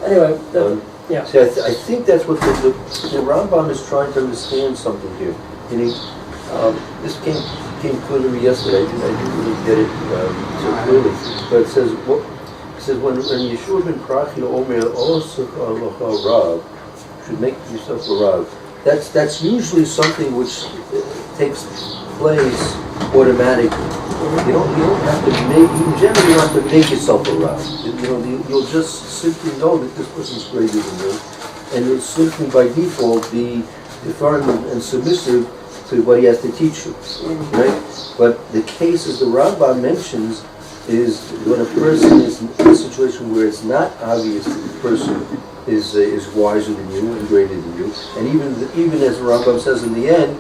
Anyway, yeah. See, I think that's what the Rambam is trying to understand something here. This came clear to me yesterday. I didn't really get it so clearly. But it says when Yeshua ben Prachil Omer Osach Alocha Rav, should make yourself a Rav. That's usually something which takes place automatically. You don't have to make. You generally don't have to make yourself a Rav. You'll just simply know that this person's greater than you, and you'll simply by default be firm and submissive to what he has to teach you, right? But the cases the Rambam mentions is when a person is in a situation where it's not obvious that the person is wiser than you and greater than you, and even as the Rambam says in the end,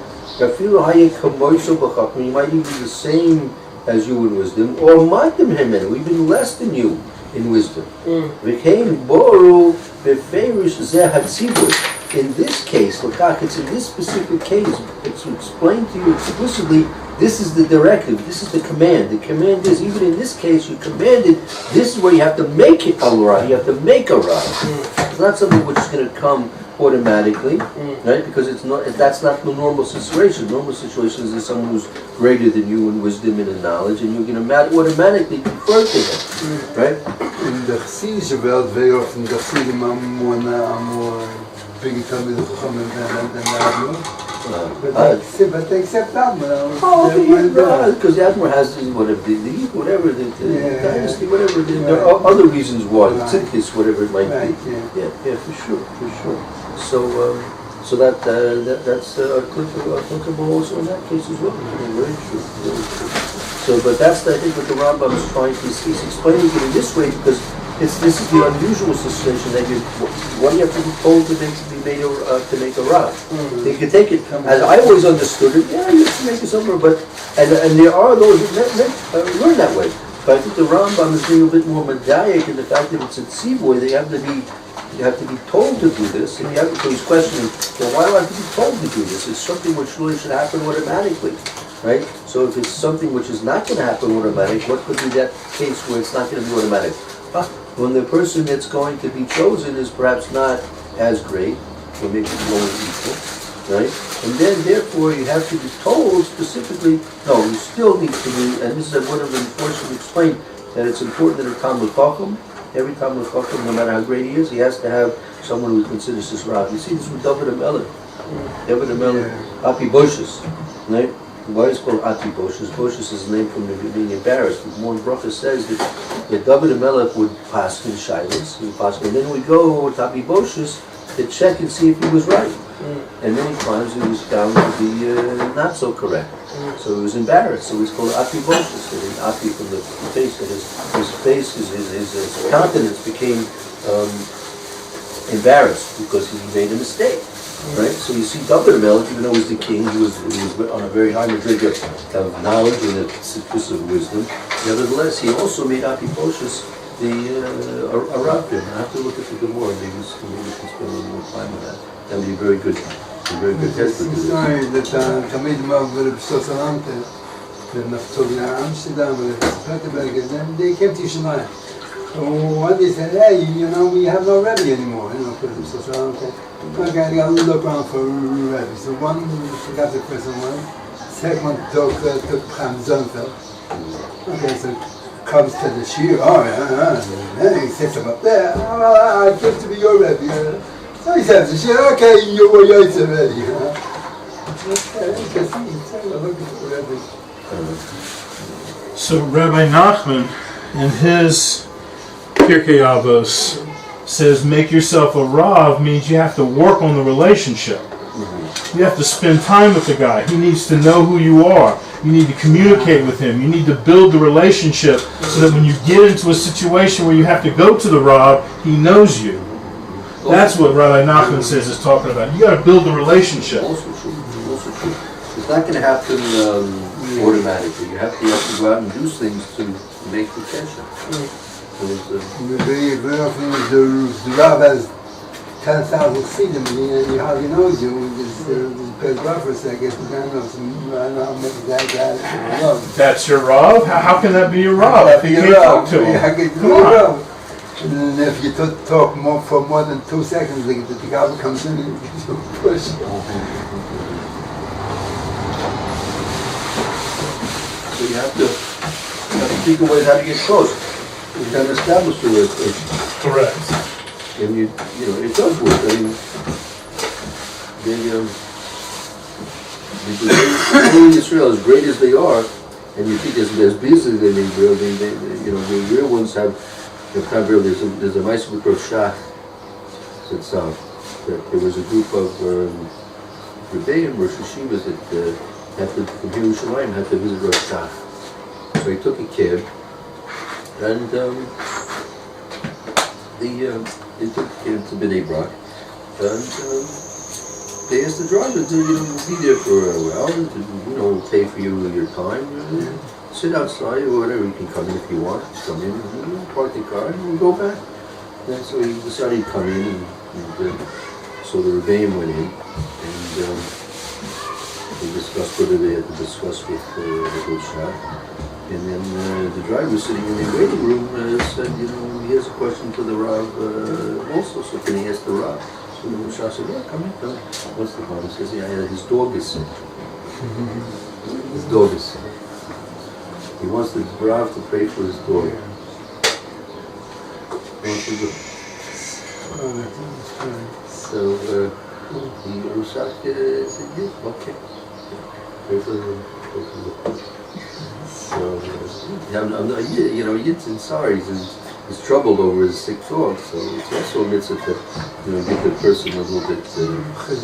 you might even be the same as you in wisdom, or even less than you in wisdom. In this case, it's in this specific case, it's explained to you explicitly, this is the directive, this is the command. The command is, even in this case, you commanded, this is where you have to make it a Ra, you have to make a Ra. It's not something which is going to come automatically, right? Because that's not the normal situation. Normal situation is someone who's greater than you in wisdom and in knowledge, and you're going to automatically defer to him, right? In the Chassidische Welt very often the Chassidim are more big Talmid Chacham than Admor. But they accept Admor. Because Admor has whatever the dynasty, whatever. There are other reasons why, tzidkis, whatever it might be. Yeah, for sure. So that's applicable also in that case as well. Very true. So, but that's I think what the Rambam is trying to. He's explaining it in this way because this is the unusual situation that what do you have to be told to make a Rav? You can take it as I always understood it. Yeah, you have to make yourself a Rav, but and there are those who learn that way. But I think the Rambam is being a bit more medayek in the fact that it's a tzivoy. You have to be told to do this, and so he's questioning, well, why do I have to be told to do this? It's something which really should happen automatically, right? So if it's something which is not going to happen automatically, what could be that case where it's not going to be automatic? When the person that's going to be chosen is perhaps not as great, or maybe only equal, right? And then therefore you have to be told specifically, no, you still need to be, and this is one of the important to explain, that it's important that a Talmid Chacham, every Talmid Chacham, no matter how great he is, he has to have someone who considers this Rav. You see this with David HaMelech. David HaMelech, Api Boshus, right? Why is it called Api Boshus? Boshus is a name from being embarrassed. More Bracha says that David HaMelech would pass in Shilas, and then we go to Api Boshus to check and see if he was right. And many times he was found to be not so correct. So he was embarrassed. So he's called Api Boshus. And Api from the face, and his face, his countenance became embarrassed because he made a mistake. Right? So you see David HaMelech, even though he was the king, he was on a very high madriga of knowledge and a citrus of wisdom. Nevertheless, he also made Api Boshus a Rabbin. I have to look at the Gemara. Maybe we can spend a little more time on that. That would be very good. A very good test. Sorry, that Tamid Mav Sosalante, the Nafshi Amsterdam, and they came to Yerushalyim. So one day said, hey, we have no Rebbe anymore, because of Sosalante. Okay, I got to look around for Rebbe. So one got the first one. Second one took Chaim Zonfeld. Okay, so comes to the shir. Then he sits him up there. I give to be your Rebbe. So he says, okay, you're Yosef already. So Rabbi Nachman, in his Pirkei Avos, says make yourself a Rav means you have to work on the relationship. You have to spend time with the guy. He needs to know who you are. You need to communicate with him. You need to build the relationship so that when you get into a situation where you have to go to the Rav, he knows you. That's what Rabbi Nachman says is talking about. You got to build the relationship. Also true. It's not going to happen automatically. You have to go out and do things to make the connection. Very often the Rav has 10,000 feet and you hardly knows you. There's paragraphers, I guess, I don't know how much that love. That's your Rav? How can that be your Rav? That If be you your can't Rav. talk to him. Yeah, I get Come your on. Rav. And if you talk for more than 2 seconds, the Gabba comes in and you push. So you have to think of ways how to get close. You can establish the relationship. Correct. And you know, it does work. I mean, the Israel, as great as they are, and you think as busy as they may be, the real ones have there's a nice group of Shach that there was a group of Rebbeim or Yeshivas that from Yerushalyim had to visit Rosh Shach. So he took a cab and they took him to Bnei Brak and they asked the driver to be there for a while and to pay for your time. Sit outside or whatever, you can come in if you want. Come in, park the car, and we'll go back. And so he decided to come in, and so the Rebbeim went in, and they discussed whether they had to discuss with the Shach. And then the driver sitting in the waiting room said, he has a question to the Rav also, so can he ask the Rav? So the Shach said, yeah, come in. What's the problem? He says, yeah, his dog is sick. His dog is sick. He wants the Rav to pray for his dog. So the Yerushalyim said, yeah, okay. Pray for him. So, Yitzin sorry, he's troubled over his sick dog, so it's also a mitzvah to, give the person a little bit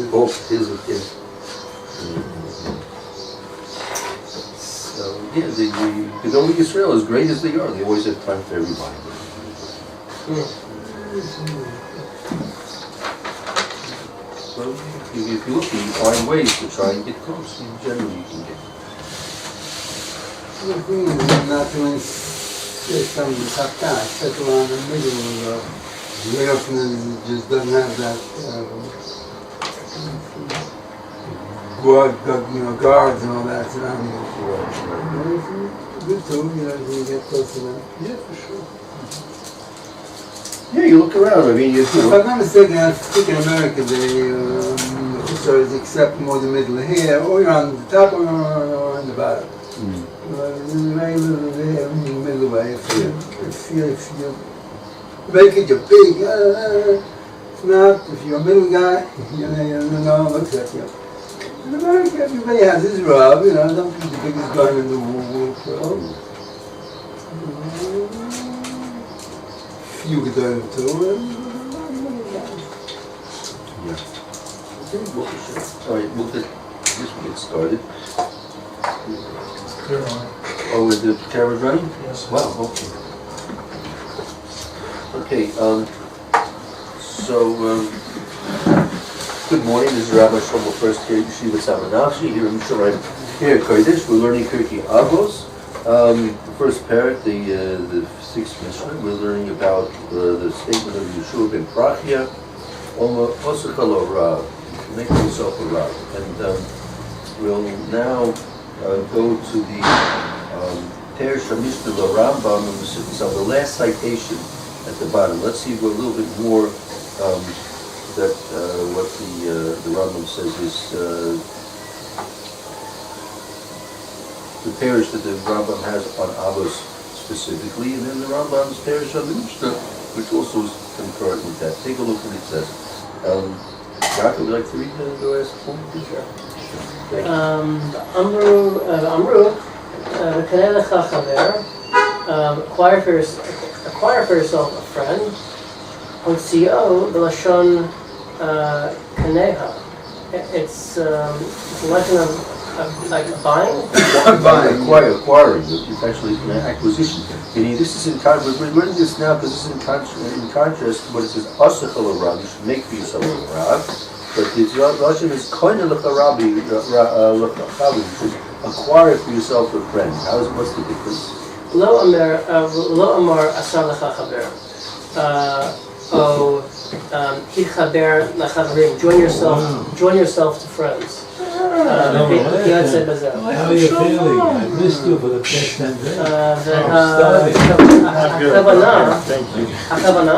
hope, So, the Israel, as great as they are, they always have time for everybody. So, if you look, you find ways to try and get close, and generally you can get. The thing is not doing some sakta, settle on the middle of very often just doesn't have that guards and all that surrounding it. Good too, you get close to that. Yeah, for sure. Yeah, you look around, I mean, If I'm not mistaken, I think in America they accept more the middle here, or you're on the top or on the bottom. Very little there in the middle way. If you make it, you're big. If not, if you're a middle guy, no one looks at you. In America, everybody has his Rav, don't be the biggest guy in the world. Few Gedolim too. Yeah. All right, we'll get started. Oh, is the camera running? Yes. Wow, okay. Good morning. This is Rabbi Shlomo First here at Yeshiva Tsama Nafshi here in Yerushalyim. Here at HaKodesh, we're learning Avos. The first parak, the sixth Mishnah, we're learning about the statement of Yeshua ben Prachia, Osachal Rav, make yourself a Rav. And we'll now go to the Teresh HaMishnah Rambam and the last citation at the bottom. Let's see a little bit more that what the Rambam says is the parish that the Rambam has on Avos specifically, and then the Rambam's parish on the Mishnah, which also is concurrent with that. Take a look what it says. Yaakov, would you like to read the last point? Amru, Kaneh lecha chaver, acquire for yourself a friend. Hotzio, the Lashon Kaneha. It's a lesson of like buying? Acquiring. It's actually an acquisition. And this is in contrast, we're learning this now because this is in contrast to what it says, Asachal Rav, you should make for yourself a Rav. But the Lashon is Koine lecha Rabbi, you should acquire for yourself a friend. What's the difference? Lo amar asar lecha chaver. או התחבר לחברים, join yourself to friends. יוצא בזה. How are you feeling? I missed you for the past 10 days. הכוונה,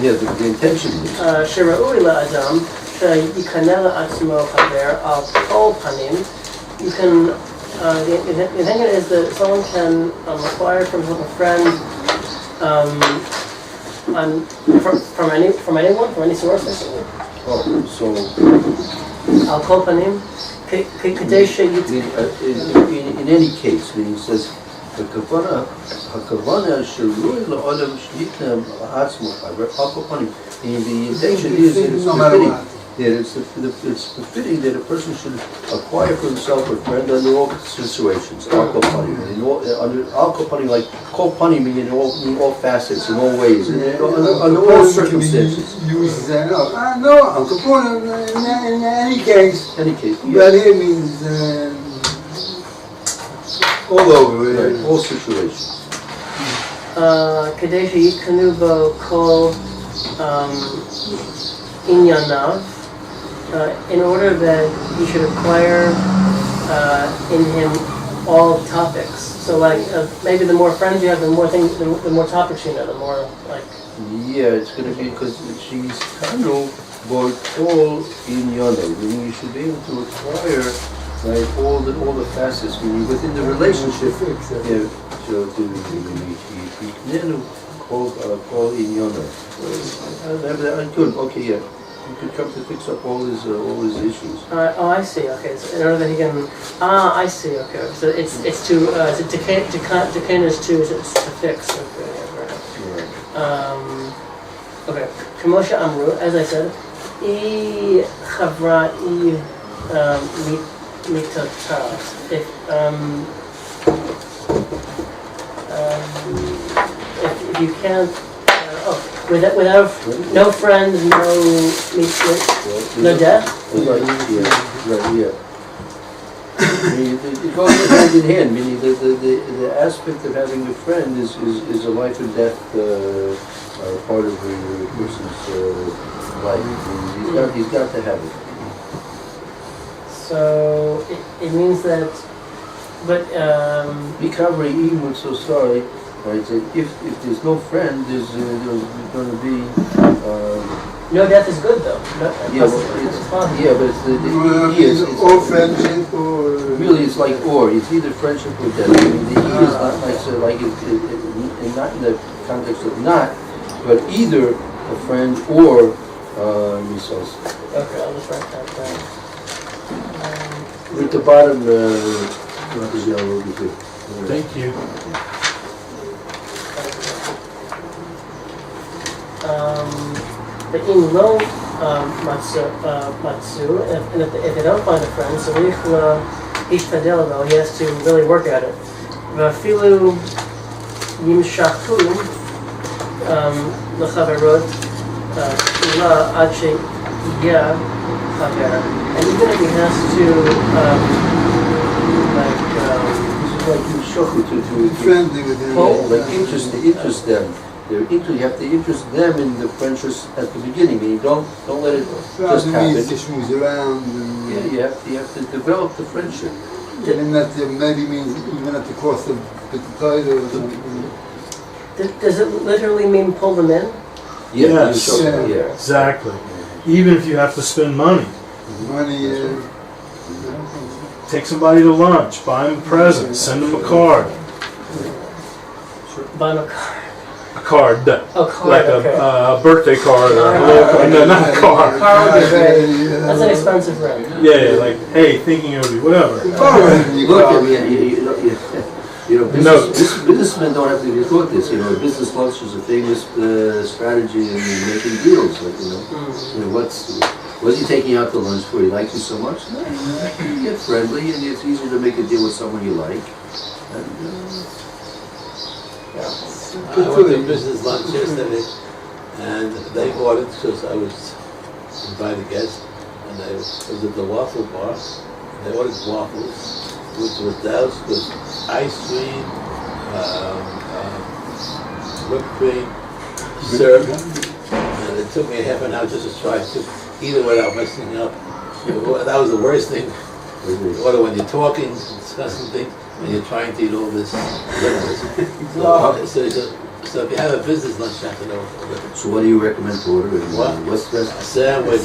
Yeah, the intention is. שראוי לאדם שיקנה לעצמו חבר על כל פנים, you can, the intention is that someone can acquire from himself a friend from anyone, from any source, basically. Oh, so על כל פנים, כדי in any case, when he says, הכוונה שלוי לעולם שניתנה לעצמו, על כל פנים, the intention is that it's befitting, it's befitting that a person should acquire for himself a friend under all situations, al kol panim, under al kol panim, like kol panim meaning in all facets, in all ways, under all circumstances. No, Al Capone in any case. Any case, But here means all over. all situations. כדי שיקנו בו כל ענייניו, in order that you should acquire in him all topics. So like maybe the more friends you have, the more things, the more topics you know, the more like. Yeah, it's going to be because she's kanu bought all in yonder. Meaning you should be able to acquire like all the facets. Meaning within the relationship. Yeah, so to call in yonder. Good. Okay, yeah. You could come to fix up all his issues. Oh, I see. Okay, so in order that he can. I see. Okay, so it's to decay is to fix. Okay, right. Okay. כמו שאמרו, as I said, היא חברה, היא מתתרת. If you can't, without no friends, no death. Yeah. I mean, it goes hand in hand. Meaning the aspect of having a friend is a life and death part of the person's life. He's got to have it. So it means that, but Recovery even so sorry. Right, so if there's no friend, there's going to be. No death is good though. No, Yeah, but it's Or friendship or... really it's like or. It's either friendship or death. I mean, the E is not like so like not in the context of not, but either a friend or misos. Okay, I'll just write that down. At the bottom, Thank you. But in low matsu, and if they don't find a friend, so he has to really work at it. Vafilu yimshaku lechaverot la ad she'yeh chaver, and even if he has to friendly with him. like interest them. You have to interest them in the friendship at the beginning. You don't let it just happen. To schmooze around. Yeah, you have to develop the friendship. And that maybe means even at the cost of the title or something. Does it literally mean pull them in? Yeah, Yes. yeah. Exactly. Even if you have to spend money. Money, Take somebody to lunch, buy them a present, send them a card. Buy them a car. A card, like Okay. a birthday card or a little card. No, not a car. Car would be great. That's an expensive rent. Yeah, like, hey, thinking of you, whatever. Businessmen don't have to be taught this. Business lunch is a famous strategy in making deals. Like, what are you taking out to lunch for? He likes you so much? No, you get friendly, and it's easier to make a deal with someone you like. I went to business lunch yesterday, and they ordered, because I was invited guests, and I was at the waffle bar, and they ordered waffles, which was doused with ice cream, whipped cream, syrup, it took me half an hour just to try to eat it without messing up. That was the worst thing. Or when you're talking, discussing things, and you're trying to eat all this liquids. So if you have a business lunch, you have to know. So what do you recommend to order? What? What's A best? sandwich,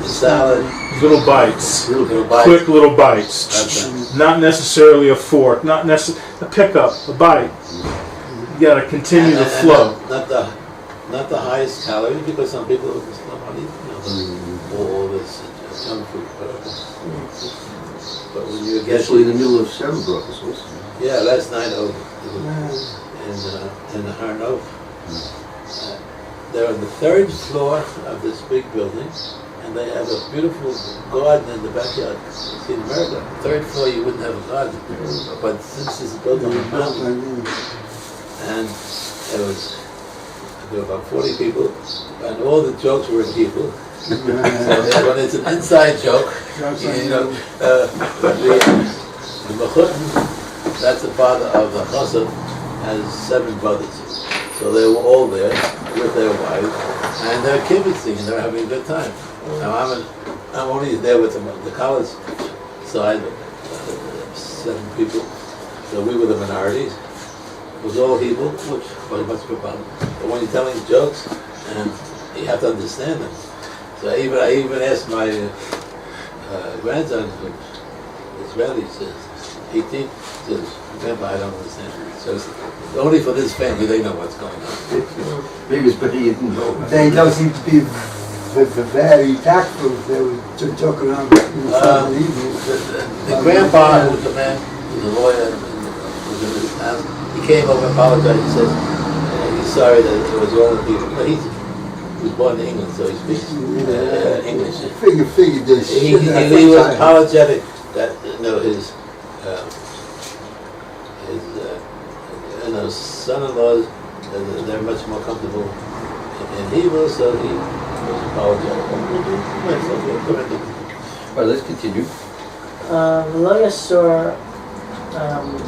salad, Little bites. little bite. Quick little bites. That's Not necessarily a fork. Not necessarily a pickup, a bite. You got to continue the flow. Not the highest calorie, because some people just don't want to eat, all this junk food. But when you get Actually, in the middle of seven breakfast also. yeah, last night in the Harnov, they're on the third floor of this big building, and they have a beautiful garden in the backyard. See, in America, third floor you wouldn't have a garden, but since it's built on a mountain, and there were about 40 people, and all the jokes were in people. So when it's an inside joke, you know, the Mechutin, that's the father of the Chassid, has 7 brothers. So they were all there with their wives, and they're kibitzing, and they're having a good time. Now I'm only there with the college side, 7 people. So we were the minorities. It was all Hebrew, which was much of a problem. But when you're telling jokes, and you have to understand them. So I even asked my grandson, who's Israeli, says, 18, says, Grandpa, I don't understand. So only for this family, they know what's going on. Maybe it's better you didn't know. They don't seem to be very tactful. They would joke around in the evening. The grandpa, who was the man, who was a lawyer, was in his house, he came over and apologized. He says, he's sorry that it was wrong with people. But he was born in England, so he speaks English. Figure this. He was apologetic that his son-in-laws, they're much more comfortable in Hebrew, so he was apologetic. All right, let's continue. V'lo yasor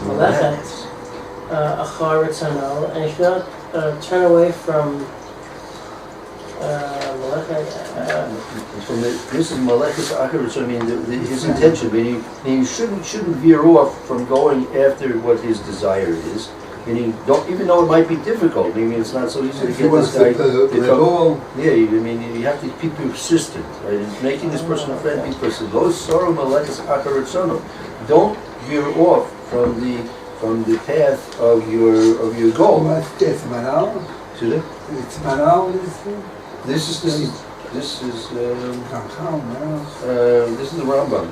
melechet achar retzono, and he should not turn away from melechet. This is Malekes Acharit, so I mean, his intention, meaning he shouldn't veer off from going after what his desire is. Meaning, even though it might be difficult, meaning it's not so easy to get this guy to come. Yeah, I mean, you have to be persistent, right? In making this person a friend, be persistent. Don't veer off from the path of your goal. It's Manal. It's Manal. This is the Rambam.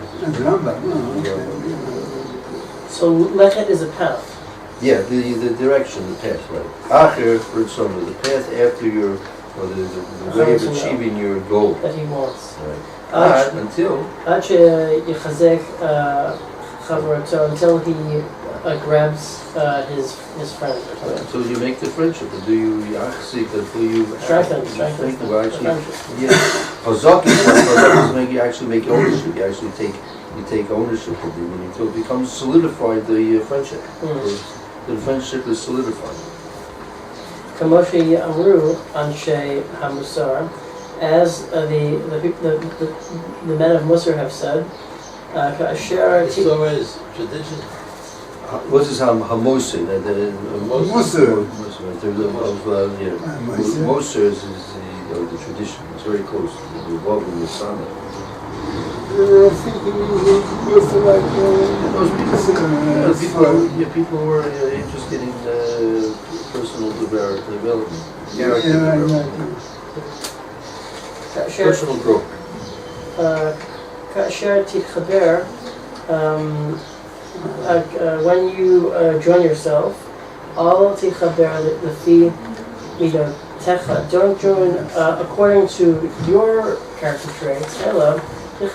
So lechet is a path. Yeah, the direction, the path, right. Acher Ritzono, the path after or the way of achieving your goal. That he wants. Right. Until until he grabs his friend. until you make the friendship, until you until you Strengthen. Well, actually, yeah. Hazak is you actually make ownership. You actually take ownership of the meaning until it becomes solidified the friendship. The friendship is solidified. Kamoshe Amru Anshe Hamusar, as the men of Musar have said, Torah is tradition. What is Hamoser? Moser is the tradition. It's very close. It's involved in the Tsama. People were interested in personal development. Personal growth. When you join yourself, all tichaber the fee midotecha. Don't join according to your character traits. Hello. Join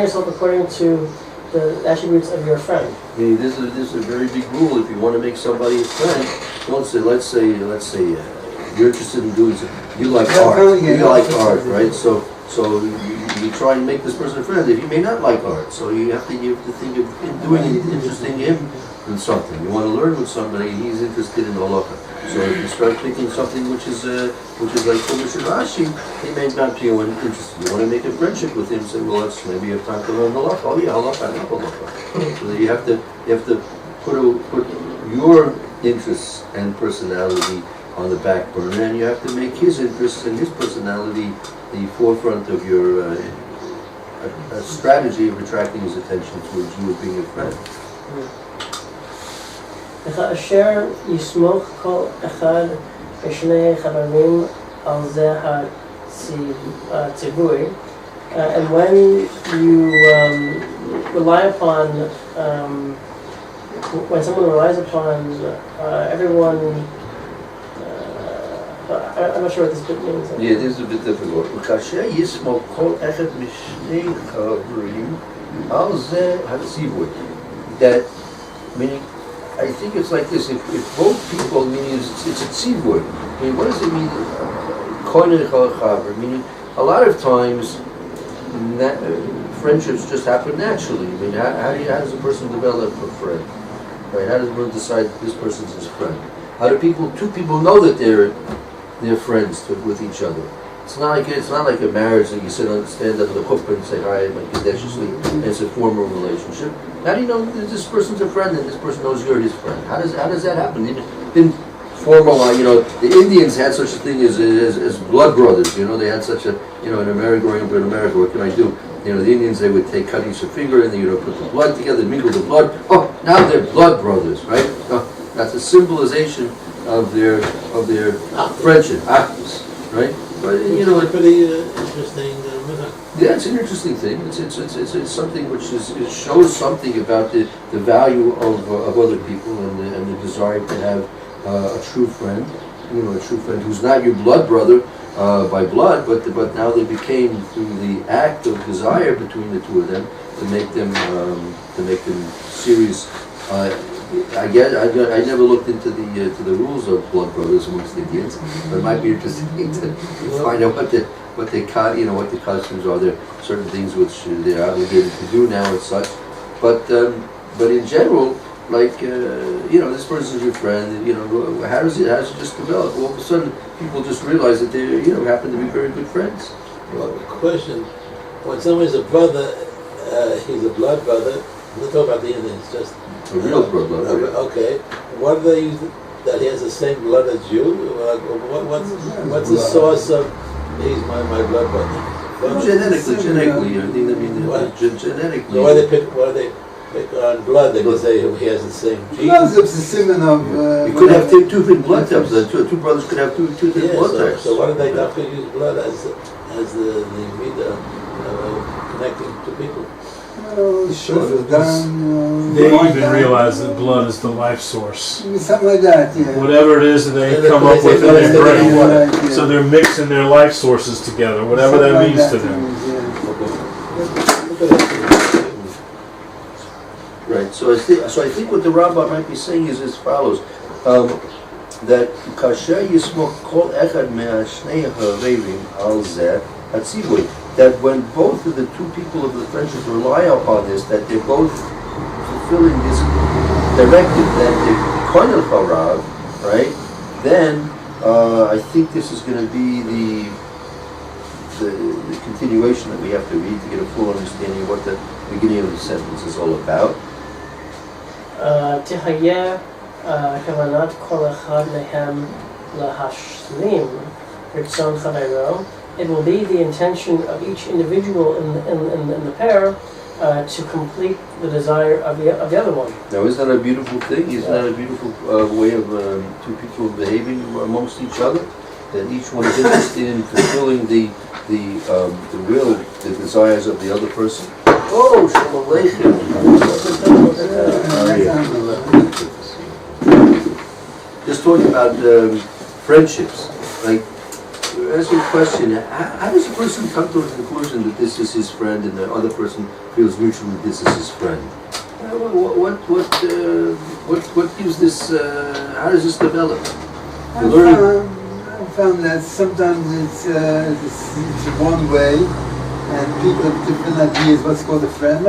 yourself according to the attributes of your friend. I mean, this is a very big rule. If you want to make somebody a friend, don't say. Let's say you're interested in doing something. You like art. You like art, right? So you try and make this person a friend. If he may not like art, so you have to think of doing interesting him in something. You want to learn with somebody, he's interested in halacha. So if you start thinking something which is like Chumash and Rashi, he may not be interested. You want to make a friendship with him, say, well, let's maybe have time to learn halacha. Oh yeah, halacha, I love halacha. So you have to put your interests and personality on the back burner, and you have to make his interests and his personality the forefront of your strategy of attracting his attention towards you as being a friend. וכאשר יסמוך כל אחד ושני חברים על זה הציווי, and when you rely upon, when someone relies upon everyone, I'm not sure what this bit means. Yeah, this is a bit difficult. וכאשר יסמוך כל אחד משני חברים על זה הציווי. That, meaning, I think it's like this, if both people, meaning it's a tzivur. I mean, what does it mean? Meaning, a lot of times, friendships just happen naturally. I mean, how does a person develop a friend? Right? How does one decide this person's his friend? How do two people know that they're friends with each other? It's not like a marriage that you stand under the chuppah and say hi, my HaKodesh, and it's a formal relationship. How do you know that this person's a friend and this person knows you're his friend? How does that happen? It didn't formalize. The Indians had such a thing as blood brothers. They had such a in America, growing up in America, what can I do? The Indians, they would cut each finger and they put the blood together, mingle the blood. Oh, now they're blood brothers, right? Oh, that's a symbolization of their friendship, Avos, right? But it's a pretty interesting minute. Yeah, it's an interesting thing. It's something which it shows something about the value of other people and the desire to have a true friend, a true friend who's not your blood brother by blood, but now they became through the act of desire between the two of them to make them serious. I never looked into the rules of blood brothers amongst Indians, but it might be interesting to find out what the customs are. There are certain things which they're obligated to do now and such. But in general, like this person's your friend. How does it just develop? All of a sudden, people just realize that they happen to be very good friends. Well, question: when someone's a brother, he's a blood brother. Let's talk about the Indians, just a real blood brother. Okay, what do they use that he has the same blood as you? What's the source of he's my blood brother? Genetically, I think genetically. So why do they pick on blood? They can say he has the same gene. You could have two different blood types. Two brothers could have two different blood types. So why do they have to use blood as the media connecting to people? They even realize that blood is the life source. Something like that, yeah. Whatever it is that they come up with in their brain. So they're mixing their life sources together, whatever that means to them. Right. So I think what the Rabbah might be saying is as follows: that kasher yismok kol echad me'ashnei hareivim al zeh hatzivui. That when both of the two people of the friendship rely upon this, that they're both fulfilling this directive, that they're koinel harav, right? Then I think this is going to be the continuation that we have to read to get a full understanding of what the beginning of the sentence is all about. תהיה כוונת כל אחד מהם להשלים רצון חברו. It will be the intention of each individual in the pair to complete the desire of the other one. Now, isn't that a beautiful thing? Isn't that a beautiful way of two people behaving amongst each other? That each one is interested in fulfilling the will, the desires of the other person. Oh, Shalom Aleichem. Just talking about friendships, like. Ask you a question. How does a person come to the conclusion that this is his friend and the other person feels mutually that this is his friend? What gives this? How does this develop? I found that sometimes it's one way, and people have different ideas what's called a friend.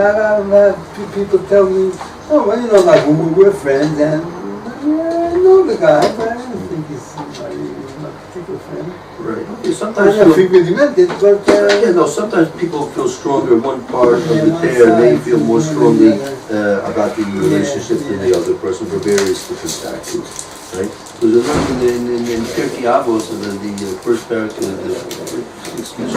People tell me, oh, well, you know, like we're friends, and I know the guy, but I don't think he's my particular friend. Right. Okay, I sometimes don't frequently met it, but yeah, no, sometimes people feel stronger one part of the pair, may feel more strongly about the relationship than the other person for various different factors, right? Because in Pirkei Avos, the first paragraph of the speech,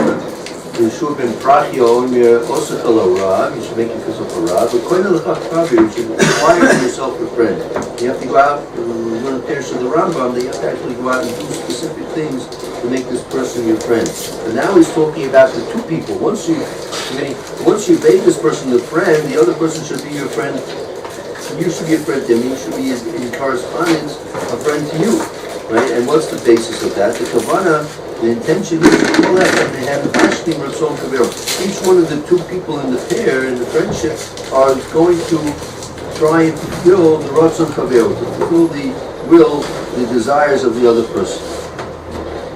Yeshua ben Prachia Omer also tell a Rav, you should make yourself a Rav, but Kohen L'chach Kavir, you should acquire for yourself a friend. You have to go out, when it appears to the Rambam, that you have to actually go out and do specific things to make this person your friend. And now he's talking about the two people. Once you made this person the friend, the other person should be your friend. You should be a friend to him. You should be in correspondence a friend to you, right? And what's the basis of that? The Kavanah, the intention is to all that they have Ashlim Ratzon Kavero. Each one of the two people in the pair, in the friendship, are going to try and fulfill the Ratzon Kavero, to fulfill the will, the desires of the other person.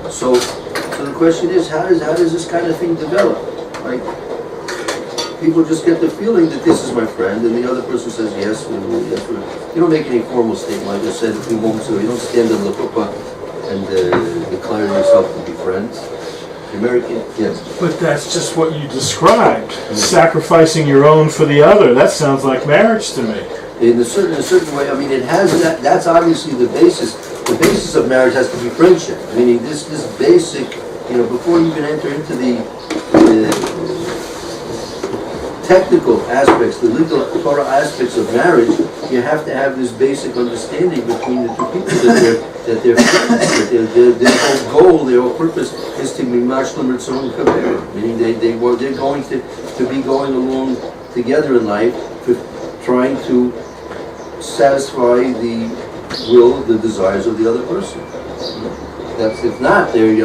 So the question is, how does this kind of thing develop? Right? People just get the feeling that this is my friend, and the other person says yes. You don't make any formal statement. I just said if we won't, so you don't stand on the chuppah and declare yourself to be friends. The American, yes. But that's just what you described. Sacrificing your own for the other. That sounds like marriage to me. In a certain way, I mean, it has that. That's obviously the basis. The basis of marriage has to be friendship. Meaning this basic, before you even enter into the technical aspects, the legal Torah aspects of marriage, you have to have this basic understanding between the two people that their whole goal, their whole purpose is to be mashlim ritzon kaver, meaning they're going to be going along together in life, trying to satisfy the will, the desires of the other person. That's, if not, they're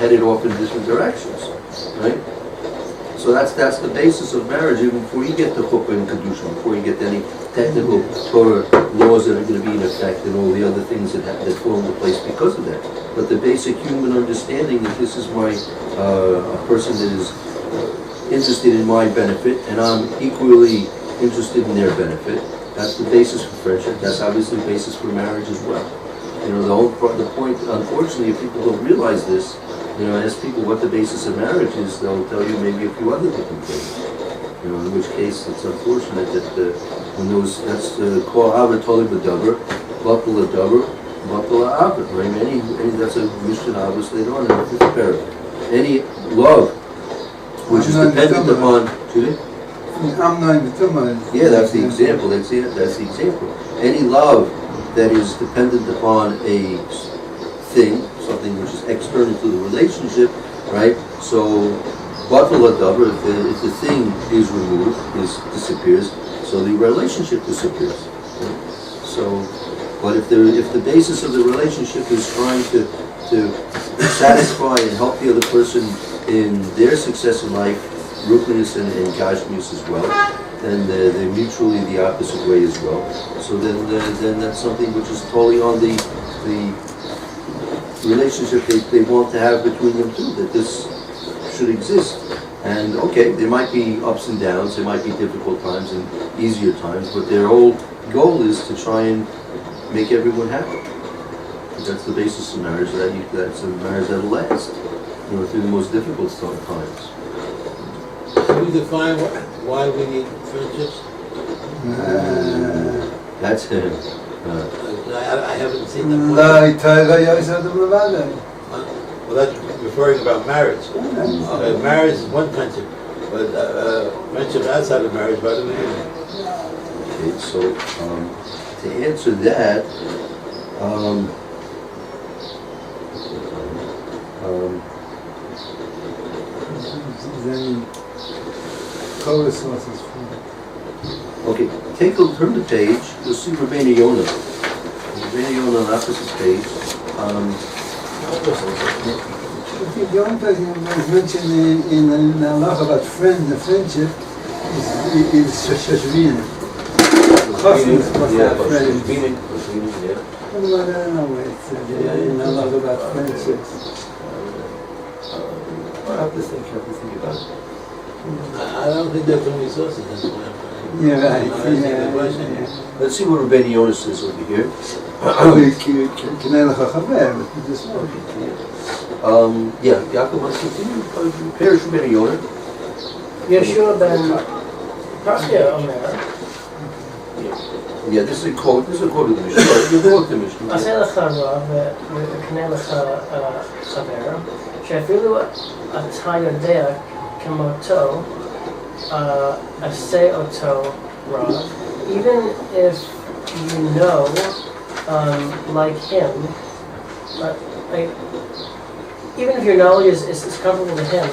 headed off in different directions, right? So that's the basis of marriage, even before you get to chuppah and kedusha, before you get to any technical Torah laws that are going to be in effect and all the other things that fall into place because of that. But the basic human understanding that this is a person that is interested in my benefit and I'm equally interested in their benefit, that's the basis for friendship. That's obviously the basis for marriage as well. The point, unfortunately, if people don't realize this, ask people what the basis of marriage is, they'll tell you maybe a few other different things. In which case it's unfortunate that that's called Avot Toli B'Davar, Batal Adavar, Batal Avot, right? That's a mission Avos later on in the fifth paragraph. Any love which is dependent upon, yeah, that's the example. That's the example. Any love that is dependent upon a thing, something which is external to the relationship, right? So, batal adavar, if the thing is removed, disappears, so the relationship disappears. Right? So, but if the basis of the relationship is trying to satisfy and help the other person in their success in life, ruchnius and gashmius as well, then they're mutually the opposite way as well. So then that's something which is totally on the relationship they want to have between them too, that this should exist. And okay, there might be ups and downs, there might be difficult times and easier times, but their whole goal is to try and make everyone happy. That's the basis of marriage, that's a marriage that'll last, through the most difficult times. Can we define why we need friendships? That's him. I haven't seen the point. Well, that's referring about marriage. Marriage is one friendship, but friendship outside of marriage, what do we mean? Okay, so to answer that, okay, turn the page, you'll see Rabbeinu Yonah. Rabbeinu Yonah on the opposite page. The only thing that was mentioned in Allah about friend and friendship is Shashvin. Yeah, I don't know where it's in Allah about friendships. I have to think about it. I don't think there are too many sources. That's why Yeah, right. I'm asking the question. Let's see what Rabbeinu Yonah says over here. כנראה לך חבר, but this one. Yeah, Yaakov wants to continue. Perish Rabbeinu Yonah. Yeshua ben Parchia Omer, Yeah, this is a quote. This is a quote of the Mishnah. You quote the Mishnah. עשה לך רב וקנה לך חבר, שאפילו אתה יודע כמותו, עשה אותו רב, even if you know, like him, like, even if your knowledge is comparable to him,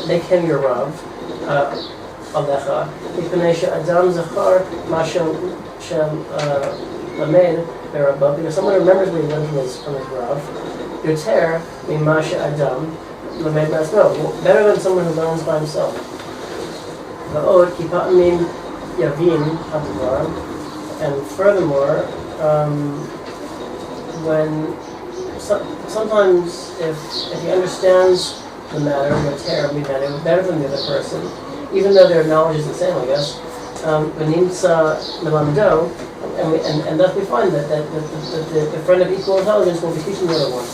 make him your Rav, Alecha, מפני שאדם זכר מה שלמד ברבו, because someone remembers what he learned from his Rav, יותר ממה שאדם למד מעצמו, better than someone who learns by himself. ועוד, כי פעמים יבין הדבר, and furthermore, when sometimes if he understands the matter, better than the other person, even though their knowledge is the same, I guess. And thus we find that the friend of equal intelligence will be teaching the other one.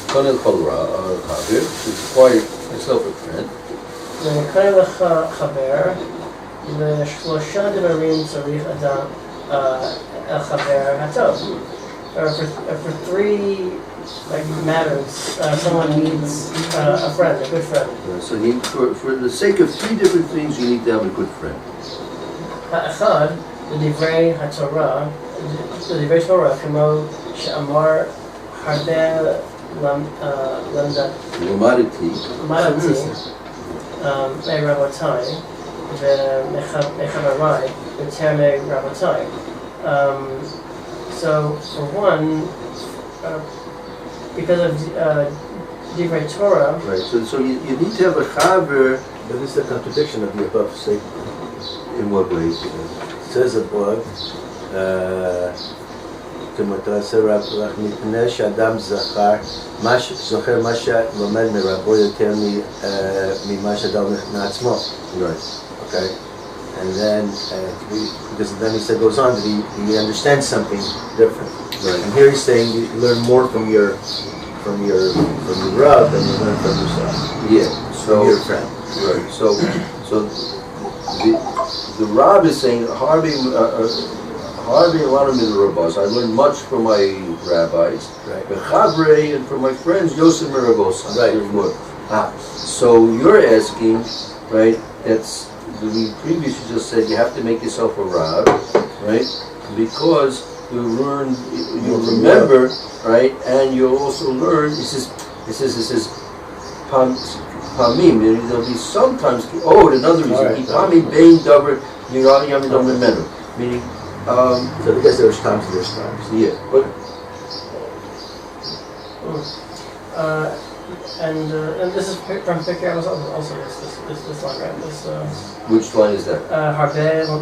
Konel Kol Chavir, to acquire yourself a friend. וקנה לך חבר, לשלושה דברים צריך אדם החבר הטוב. For three matters, someone needs a friend, a good friend. So for the sake of three different things, you need to have a good friend. האחד, לדברי התורה, לדברי תורה, כמו שאמר הרבה למדתי מרבותיי ומחבריי יותר מרבותיי. So for one, because of divrei Torah. Right. So you need to have a chaver. But this is the contradiction of the above statement. In what way? It says above. מפני שאדם זוכר מה שלומד מרבו יותר ממה שאדם מעצמו. Right. Okay? And then, because then he goes on that he understands something different. Right. And here he's saying you learn more from your Rav than you learn from yourself. Yeah. From your friend. Right. So the Rav is saying Harvey Alanim in the Rabbos. I learned much from my rabbis. Right. Chavrei and from my friends Yosef Merabos. Right. So you're asking, right? That's we previously just said you have to make yourself a Rav, right? Because you learn, you remember, right? And you also learn. It says pamim. There'll be sometimes. Oh, another reason. Pamim bein davar yamid amemenu. Meaning. So I guess there's times. Yeah, but. And this is from Pirkei Avos also this line, right? Which line is that? Harbe, I'm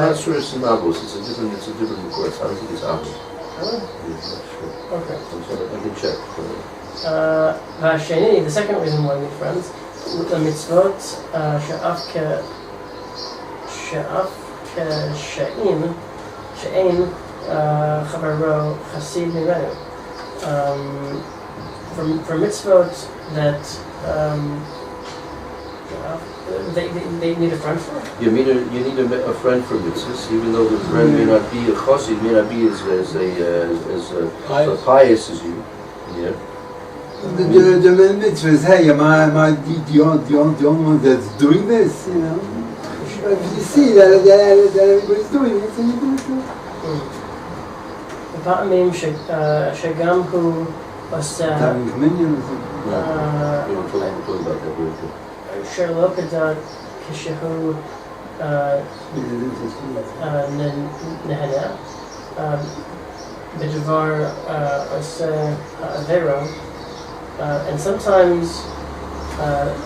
not sure it's in Avos. It's a different course. I don't think it's Avos. Really? Yeah, I'm not sure. Okay. I can check. והשני, the second reason why we need friends, למצוות שאין חברו חסיד ממנו. For mitzvot that they need a friend for? You need a friend for mitzvahs, even though the friend may not be a chassid, may not be as pious as you. Yeah. The mitzvahs, hey, am I the only one that's doing this? You know, you see that everybody's doing it, so you do it too. פעמים שגם הוא עושה שלא כדת כשהוא נהנה בדבר עושה עבירה, and sometimes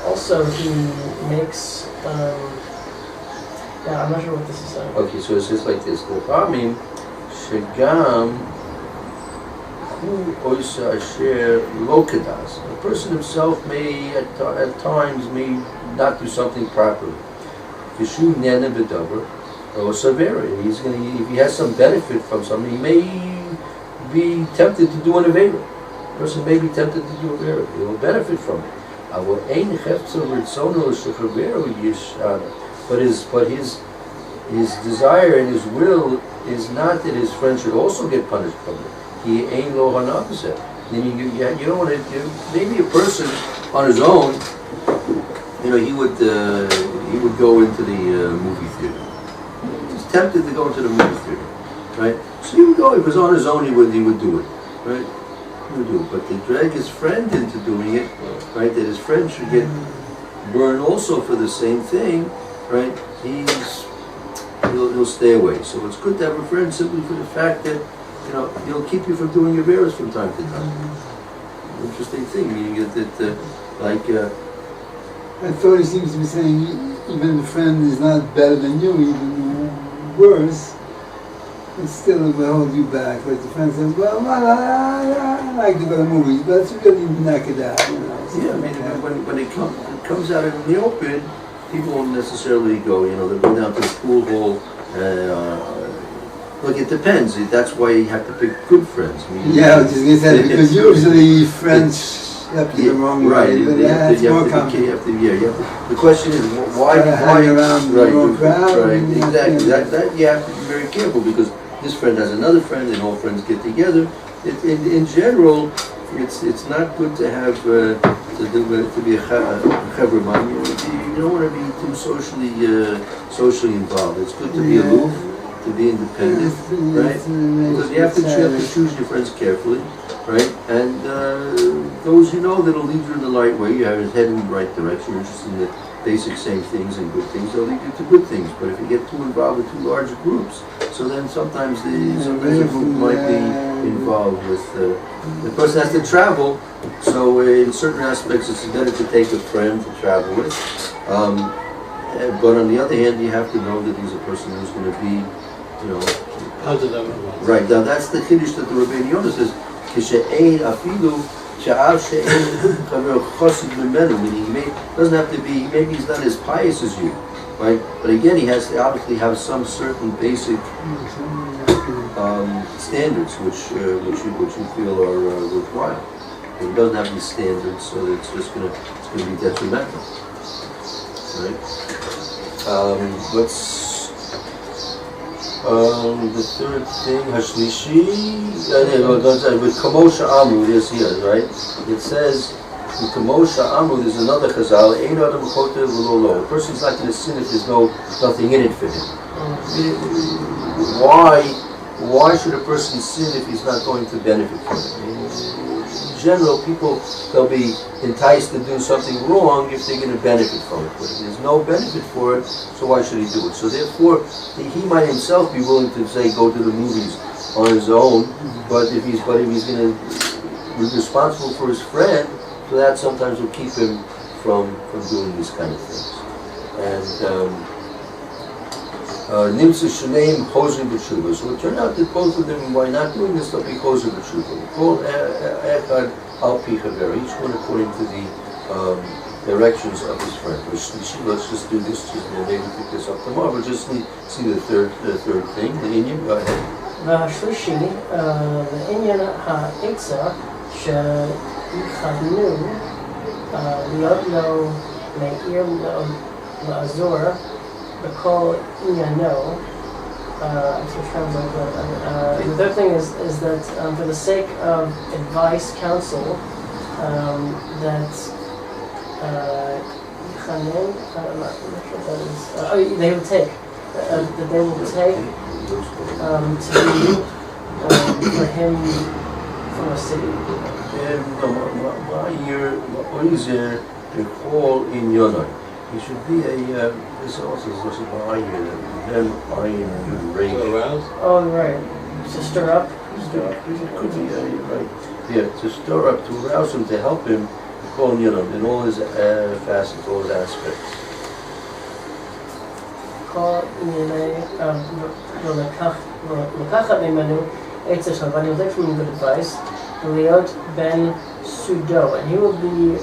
also he makes I'm not sure what this is saying. Okay, so it's just like this. The פעמים שגם hu oisa asher lo kedas. A person himself may, at times, may not do something properly. Kishu nene b'davar or savera. He's going to, if he has some benefit from something, he may be tempted to do an avera. A person may be tempted to do a avera. He will benefit from it. But his desire and his will is not that his friend should also get punished from it. He ain't lo hanafset. Then you don't want to. Maybe a person on his own, he would go into the movie theater. He's tempted to go into the movie theater, right? So he would go. If he was on his own, he would do it, right? He would do it. But to drag his friend into doing it, right? That his friend should get burned also for the same thing, right? He'll stay away. So it's good to have a friend simply for the fact that he'll keep you from doing your errors from time to time. Interesting thing, meaning that I thought he seems to be saying even the friend is not better than you, even worse, it still will hold you back. Like the friend says, well, I like to go to movies, but it's really knock it out, Yeah, I mean, when it comes out in the open, people won't necessarily go, they'll go down to the pool hall. Look, it depends. That's why you have to pick good friends. I mean, I was just going to say, because usually friends have to be wrong right. way. That's more common. The question is, why hang around the wrong crowd? Right, exactly. That you have to be very careful, because this friend has another friend, and all friends get together. In general, it's not good to have to be a chaverman. You don't want to be too socially involved. It's good to be aloof, to be independent, right? Because you have to choose your friends carefully, right? And those that'll lead you in the right way. You have his head in the right direction. You're interested in the basic same things and good things. They'll lead you to good things. But if you get too involved with too large groups, so then sometimes the group might be involved with. The person has to travel, so in certain aspects it's better to take a friend to travel with. But on the other hand, you have to know that he's a person who's going to be, right. Now that's the Kiddush that the Rabbeinu Yonah says. Kishe'ein afilu sha'av she'ein chaver chosid memenu. Meaning he doesn't have to be. Maybe he's not as pious as you, right? But again, he has to obviously have some certain basic standards which you feel are worthwhile. If he doesn't have these standards, so it's just going to be detrimental, right? The third thing, Hashlishi, with Kamosha Amud is here, right? It says, with Kamosha Amud is another Chazal, Ein Adam Chotev V'lo Lo. A person's not going to sin if there's nothing in it for him. Why should a person sin if he's not going to benefit from it? In general, people, they'll be enticed to do something wrong if they're going to benefit from it. But if there's no benefit for it, so why should he do it? So therefore, he might himself be willing to say go to the movies on his own, but if he's going to be responsible for his friend, so that sometimes will keep him from doing these kind of things. And Nimsa Shaneim Choser B'Tshuva. So it turned out that both of them, by not doing this, they'll be Choser B'Tshuva. Called Echad Al Pi Chaver, each one according to the directions of his friend. Let's just do this, maybe pick this up tomorrow, but just see the third thing, the Inyan. Go ahead. והשלישי, לעניין העצה שיכוונו להיות לו מעיר לעזור בכל עניינו. The third thing is that for the sake of advice, counsel, that they will take, that they will take to be for him from a city. What is the whole in Yonah? He should be this also is also behind you, then iron rage. Oh, right. To stir up? Could be, right. Yeah, to stir up, to arouse him, to help him, call Yonah in all his facets, all his aspects. כל ענייני, ולקחת ממנו עצה שלו, ואני will take from him good advice, Liot ben Sudo, and he will be.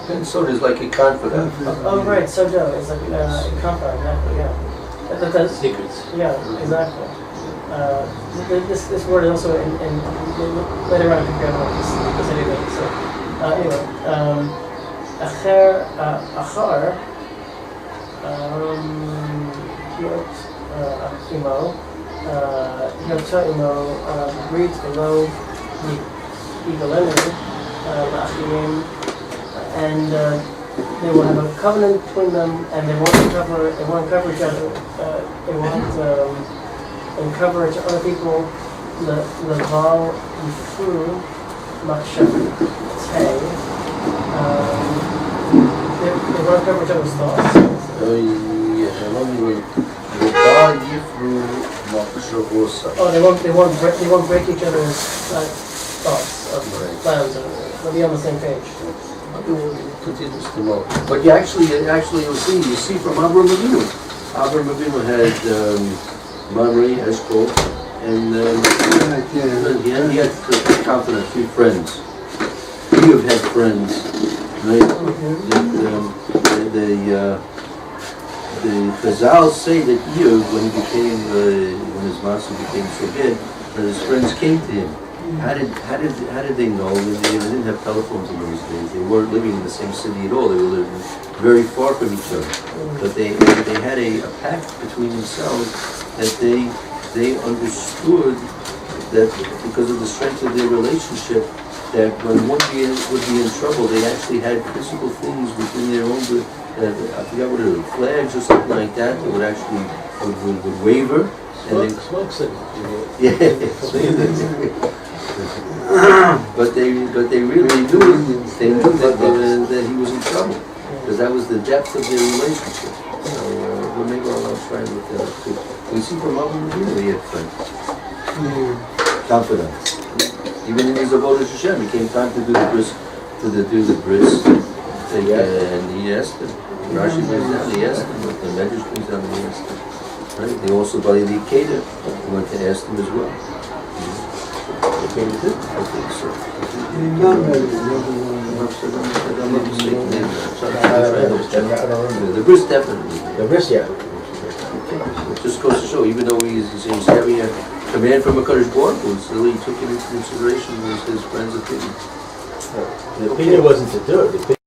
And so there's like a confidant. Oh right, Sudo is like a confidant, exactly. Yeah. That's, Secrets. yeah, exactly. This word is also in later on in the specific. So anyway, achar Hiot imo Hiotza imo brit below Igalenu La'achim, and they will have a covenant between them, and they won't cover each other. They won't encourage other people. The Val Yifu Makshavtei. They won't cover each other's thoughts. Oh, they won't break each other's thoughts of plans. They'll be on the same page. Continues to know. But you actually you'll see from Avram Avinu. Avram Avinu had Mamre, Eshkol, and he had confident 3 friends. You have had friends, right? And the Chazal say that Eov, when his master became so big, that his friends came to him. How did they know? They didn't have telephones in those days. They weren't living in the same city at all. They were living very far from each other. But they had a pact between themselves that they understood that because of the strength of their relationship, that when one would be in trouble, they actually had physical things within their own. I forgot what it was, flags or something like that that would actually would waver. Smoke signals. Yeah. But they really knew that he was in trouble, because that was the depth of their relationship. So we'll make our lives try and look at it too. We see from Avram Avinu he had friends, confidants. Even in his Avos Hashem, it came time to do the bris, and he asked him. Rashi brings down, he asked him. The Medrash brings down, he asked him. Right? They also by the Akeda went to ask him as well. I think so. The bris definitely. The bris, yeah. It just goes to show, even though he's having a command from HaKodesh Baruch Hu, still he took into consideration his friend's opinion. The opinion wasn't to do it.